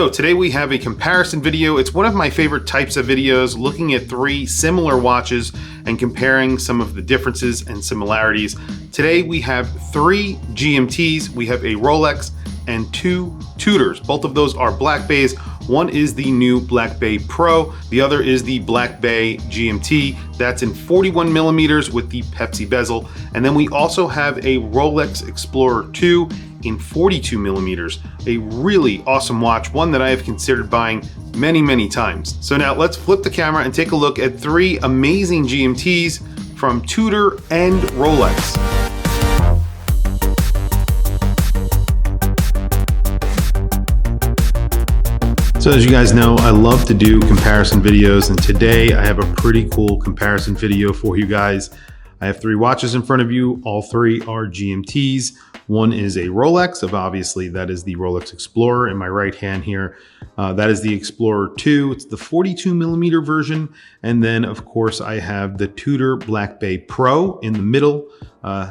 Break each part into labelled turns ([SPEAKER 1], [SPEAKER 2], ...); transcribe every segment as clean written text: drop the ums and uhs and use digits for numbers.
[SPEAKER 1] So today we have a comparison video. It's one of my favorite types of videos, looking at three similar watches and comparing some of the differences and similarities. Today we have three GMTs. We have a Rolex and two Tudors. Both of those are Black Bays. One is the new Black Bay Pro. The other is the Black Bay GMT. That's in 41 millimeters with the Pepsi bezel. And then we also have a Rolex Explorer 2 in 42 millimeters. A really awesome watch, one that I have considered buying many times. So now let's flip the camera and take a look at three amazing GMTs from Tudor and Rolex. So as you guys know, I love to do comparison videos, and today I have a pretty cool comparison video for you guys. I have three watches in front of you. All three are GMTs. One is a Rolex, obviously that is the Rolex Explorer in my right hand here. That is the Explorer 2. It's the 42 millimeter version. And then of course I have the Tudor Black Bay Pro in the middle.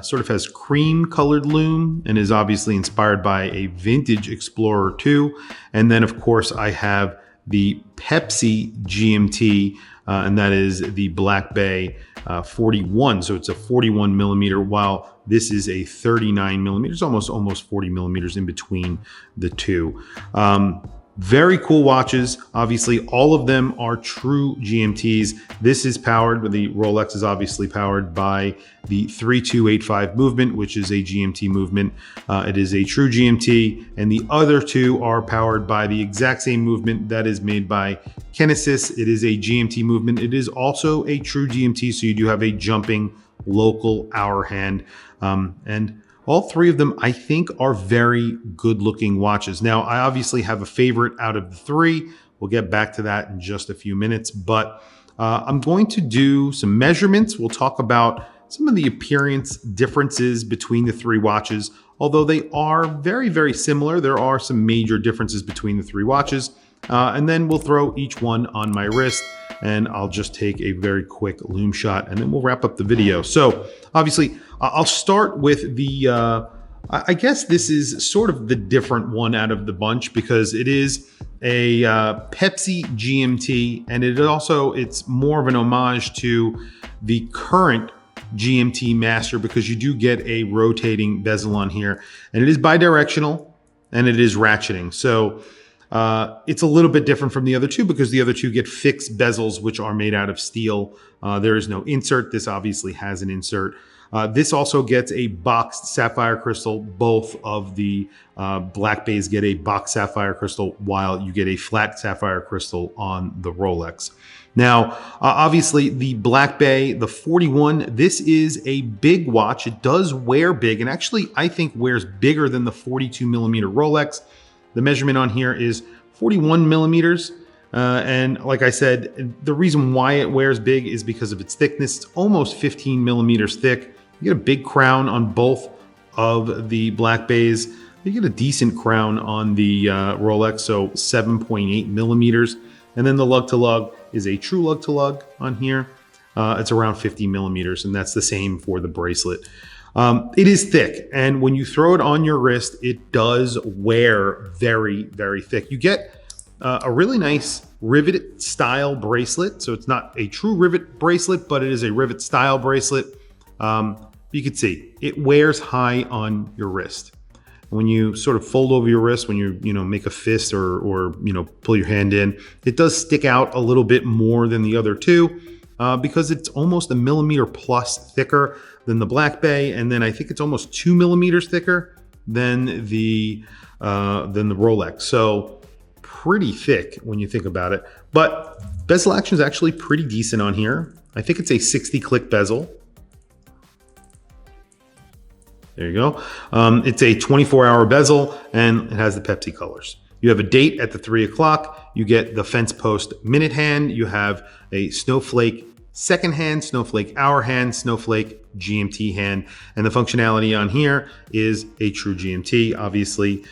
[SPEAKER 1] Sort of has cream colored lume and is obviously inspired by a vintage Explorer 2. And then of course I have the Pepsi GMT, and that is the Black Bay 41. So it's a 41 millimeter, while this is a 39 millimeters, almost 40 millimeters in between the two. Very cool watches. Obviously, all of them are true GMTs. This is powered, but the Rolex is obviously powered by the 3285 movement, which is a GMT movement. It is a true GMT, and the other two are powered by the exact same movement that is made by Kinesis. It is a GMT movement. It is also a true GMT, so you do have a jumping local hour hand. And all three of them, I think, are very good looking watches. Now, I obviously have a favorite out of the three. We'll get back to that in just a few minutes, but I'm going to do some measurements. We'll talk about some of the appearance differences between the three watches. Although they are very similar, there are some major differences between the three watches. And then we'll throw each one on my wrist, and I'll just take a very quick lume shot, and then we'll wrap up the video. So obviously I'll start with the, I guess this is sort of the different one out of the bunch, because it is a Pepsi GMT, and it's more of an homage to the current GMT-master, because you do get a rotating bezel on here, and it is bidirectional and it is ratcheting. So it's a little bit different from the other two, because the other two get fixed bezels, which are made out of steel. There is no insert. This obviously has an insert. This also gets a boxed sapphire crystal. Both of the Black Bays get a boxed sapphire crystal, while you get a flat sapphire crystal on the Rolex. Now, obviously the Black Bay, the 41, this is a big watch. It does wear big, and actually I think wears bigger than the 42 millimeter Rolex. The measurement on here is 41 millimeters. And like I said, the reason why it wears big is because of its thickness. It's almost 15 millimeters thick. You get a big crown on both of the Black Bays. You get a decent crown on the Rolex, so 7.8 millimeters. And then the lug-to-lug is a true lug-to-lug on here. It's around 50 millimeters, and that's the same for the bracelet. It is thick, and when you throw it on your wrist, it does wear very thick. You get a really nice rivet style bracelet. So it's not a true rivet bracelet, but it is a rivet style bracelet. You can see it wears high on your wrist. When you sort of fold over your wrist, when you make a fist or pull your hand in, it does stick out a little bit more than the other two, because it's almost a millimeter plus thicker than the Black Bay, and then I think it's almost 2 millimeters thicker than the Rolex. So pretty thick when you think about it. But bezel action is actually pretty decent on here. I think it's a 60 click bezel. There you go. It's a 24-hour bezel, and it has the Pepsi colors. You have a date at the 3 o'clock. You get the fence post minute hand. You have a snowflake second hand, snowflake hour hand, snowflake GMT hand. And the functionality on here is a true GMT, obviously,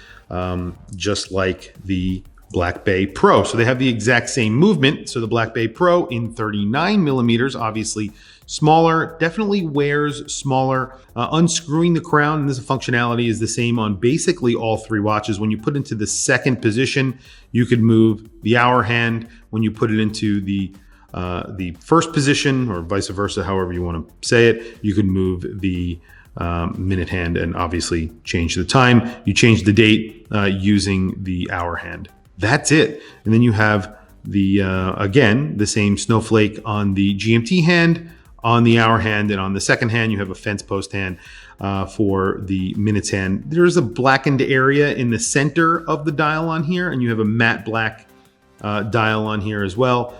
[SPEAKER 1] just like the Black Bay Pro. So they have the exact same movement. So the Black Bay Pro in 39 millimeters, obviously Smaller, definitely wears smaller. Unscrewing the crown, and this functionality is the same on basically all three watches. When you put it into the second position, you could move the hour hand. When you put it into the first position, or vice versa, however you want to say it, you can move the minute hand and obviously change the time. You change the date using the hour hand. That's it. And then you have the again, the same snowflake on the GMT hand, on the hour hand, and on the second hand you have a fence post hand for the minutes hand. There's a blackened area in the center of the dial on here, and you have a matte black dial on here as well.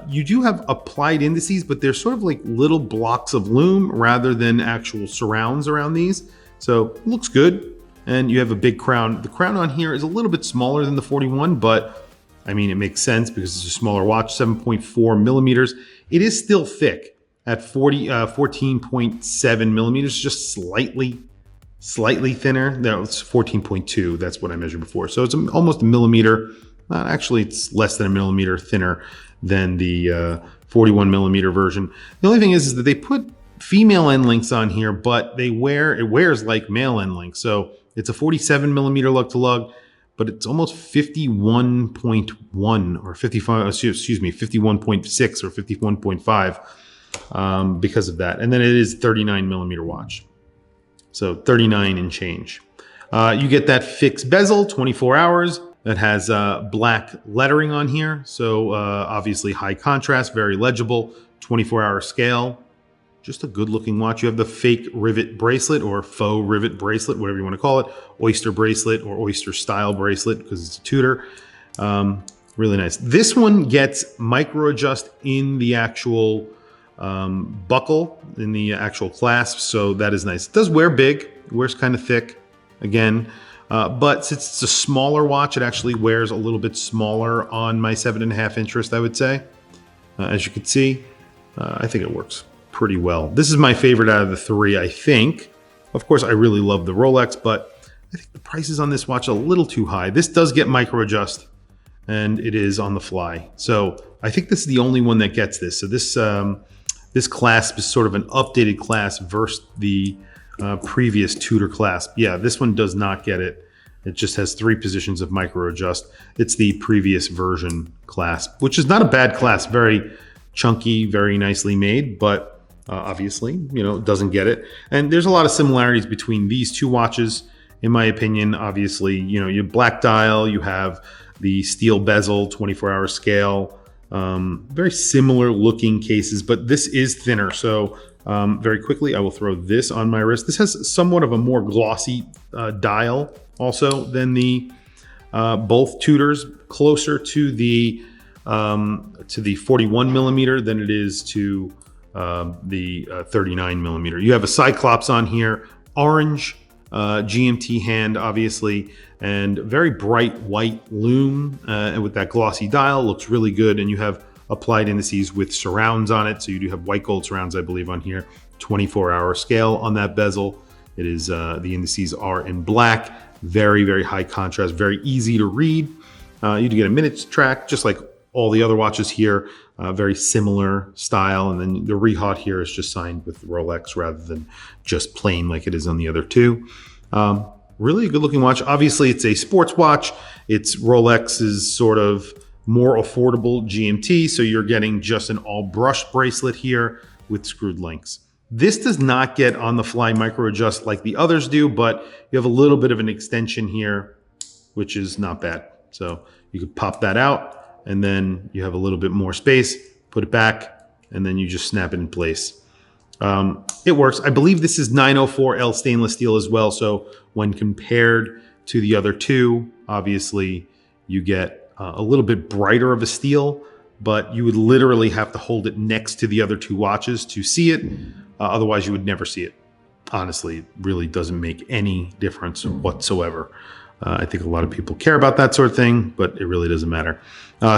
[SPEAKER 1] You do have applied indices, but they're sort of like little blocks of lume rather than actual surrounds around these. So it looks good. And you have a big crown. The crown on here is a little bit smaller than the 41, but I mean, it makes sense because it's a smaller watch, 7.4 millimeters. It is still thick at 14.7 millimeters, just slightly thinner. No, it's 14.2. That's what I measured before. So it's almost a millimeter. Actually, it's less than a millimeter thinner than the 41 millimeter version. The only thing is that they put female end links on here, but it wears like male end links. So it's a 47 millimeter lug to lug, but it's almost 51.1 or 55, excuse me, 51.6 or 51.5 because of that. And then it is 39 millimeter watch. So 39 and change. You get that fixed bezel, 24 hours. That has black lettering on here. So obviously high contrast, very legible, 24-hour scale. Just a good looking watch. You have the fake rivet bracelet or faux rivet bracelet, whatever you want to call it. Oyster bracelet or oyster style bracelet because it's a Tudor. Really nice. This one gets micro adjust in the actual buckle, in the actual clasp. So that is nice. It does wear big, it wears kind of thick again. But since it's a smaller watch, it actually wears a little bit smaller on my 7.5 inch wrist, I would say. As you can see, I think it works pretty well. This is my favorite out of the three, I think. Of course, I really love the Rolex, but I think the prices on this watch are a little too high. This does get micro adjust, and it is on the fly. So I think this is the only one that gets this. So this clasp is sort of an updated clasp versus the previous Tudor clasp. Yeah, this one does not get it. It just has 3 positions of micro adjust. It's the previous version clasp, which is not a bad clasp. Very chunky, very nicely made, but obviously, it doesn't get it. And there's a lot of similarities between these two watches, in my opinion. Obviously, you have black dial, you have the steel bezel, 24-hour scale, very similar looking cases, but this is thinner. So very quickly, I will throw this on my wrist. This has somewhat of a more glossy dial also than the both Tudors, closer to the 41 millimeter than it is to the 39 millimeter. You have a Cyclops on here, orange GMT hand, obviously, and very bright white lume and with that glossy dial. Looks really good, and you have applied indices with surrounds on it. So you do have white gold surrounds, I believe, on here. 24-hour scale on that bezel. It is the indices are in black. Very, very high contrast, very easy to read. You do get a minutes track, just like all the other watches here. Very similar style. And then the Rehot here is just signed with Rolex rather than just plain like it is on the other two. Really a good looking watch. Obviously, it's a sports watch. It's Rolex's sort of more affordable GMT. So you're getting just an all brushed bracelet here with screwed links. This does not get on the fly micro adjust like the others do, but you have a little bit of an extension here, which is not bad. So you could pop that out and then you have a little bit more space, put it back, and then you just snap it in place. It works. I believe this is 904L stainless steel as well. So when compared to the other two, obviously you get a little bit brighter of a steel, but you would literally have to hold it next to the other two watches to see it. Otherwise, you would never see it. Honestly, it really doesn't make any difference whatsoever. I think a lot of people care about that sort of thing, but it really doesn't matter.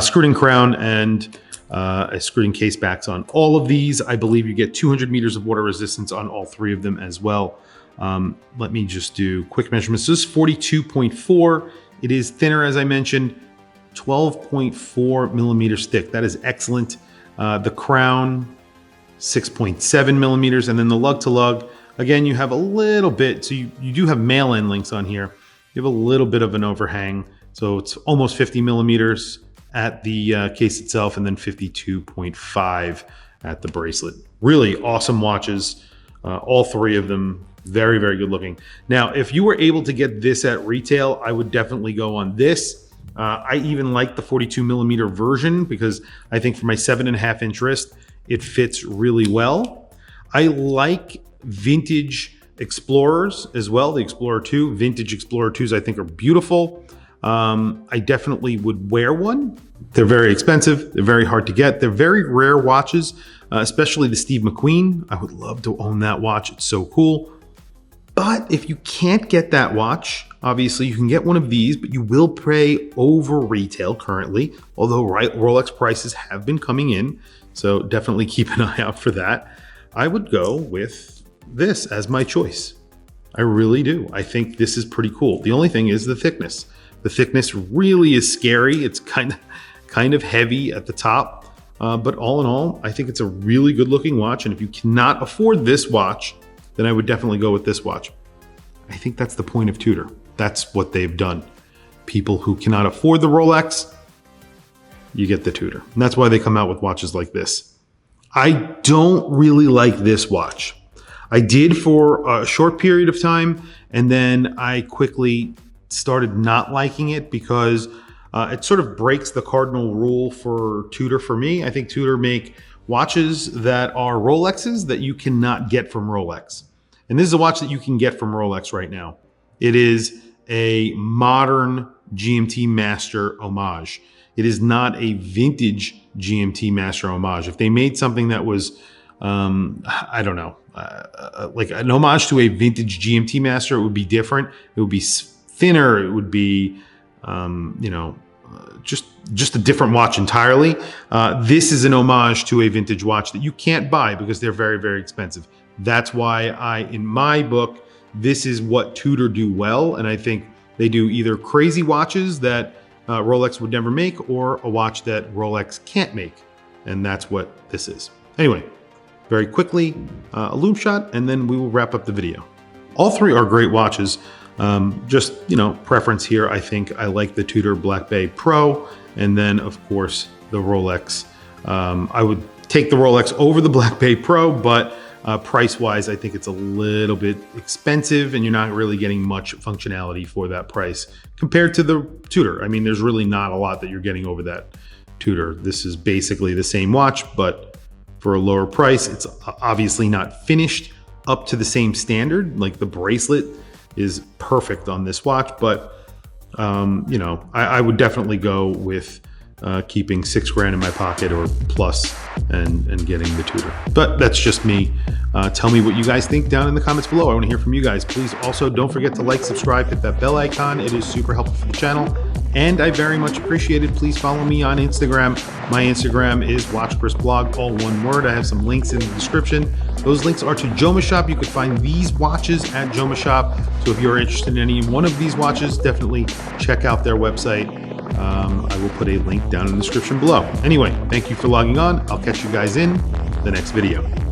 [SPEAKER 1] Screwed-in crown and a screwed-in case backs on all of these. I believe you get 200 meters of water resistance on all 3 of them as well. Let me just do quick measurements. This is 42.4. It is thinner, as I mentioned, 12.4 millimeters thick. That is excellent. The crown 6.7 millimeters. And then the lug to lug, again, you have a little bit, so you do have male end links on here. You have a little bit of an overhang. So it's almost 50 millimeters at the case itself, and then 52.5 at the bracelet. Really awesome watches. All three of them, very, very good looking. Now, if you were able to get this at retail, I would definitely go on this. I even like the 42 millimeter version because I think for my 7.5 inch wrist, it fits really well. I like vintage Explorers as well. The Explorer 2, vintage Explorer 2s I think are beautiful. I definitely would wear one. They're very expensive. They're very hard to get. They're very rare watches, especially the Steve McQueen. I would love to own that watch. It's so cool. But if you can't get that watch, obviously you can get one of these, but you will pay over retail currently, although Rolex prices have been coming in. So definitely keep an eye out for that. I would go with this as my choice. I really do. I think this is pretty cool. The only thing is the thickness. The thickness really is scary. It's kind of heavy at the top, but all in all, I think it's a really good looking watch. And if you cannot afford this watch, then I would definitely go with this watch. I think that's the point of Tudor. That's what they've done. People who cannot afford the Rolex, you get the Tudor. And that's why they come out with watches like this. I don't really like this watch. I did for a short period of time, and then I quickly started not liking it because it sort of breaks the cardinal rule for Tudor for me. I think Tudor make watches that are Rolexes that you cannot get from Rolex. And this is a watch that you can get from Rolex right now. It is a modern GMT-master homage. It is not a vintage GMT-master homage. If they made something that was, I don't know, like an homage to a vintage GMT-master, it would be different. It would be thinner. It would be, you know, just a different watch entirely. This is an homage to a vintage watch that you can't buy because they're very, very expensive. That's why in my book, this is what Tudor do well. And I think they do either crazy watches that Rolex would never make, or a watch that Rolex can't make. And that's what this is. Anyway, very quickly, a loop shot, and then we will wrap up the video. All three are great watches. Just, you know, preference here. I think I like the Tudor Black Bay Pro, and then of course the Rolex. I would take the Rolex over the Black Bay Pro, but price wise, I think it's a little bit expensive and you're not really getting much functionality for that price compared to the Tudor. I mean, there's really not a lot that you're getting over that Tudor. This is basically the same watch, but for a lower price. It's obviously not finished up to the same standard. Like the bracelet is perfect on this watch, but you know, I would definitely go with keeping $6,000 in my pocket or plus and getting the Tudor. But that's just me. Tell me what you guys think down in the comments below. I want to hear from you guys. Please also don't forget to like, subscribe, hit that bell icon. It is super helpful for the channel, and I very much appreciate it. Please follow me on Instagram. My Instagram is WatchChrisBlog, all one word. I have some links in the description. Those links are to Joma Shop. You could find these watches at Joma Shop. So if you're interested in any one of these watches, definitely check out their website. I will put a link down in the description below. Anyway, thank you for logging on. I'll catch you guys in the next video.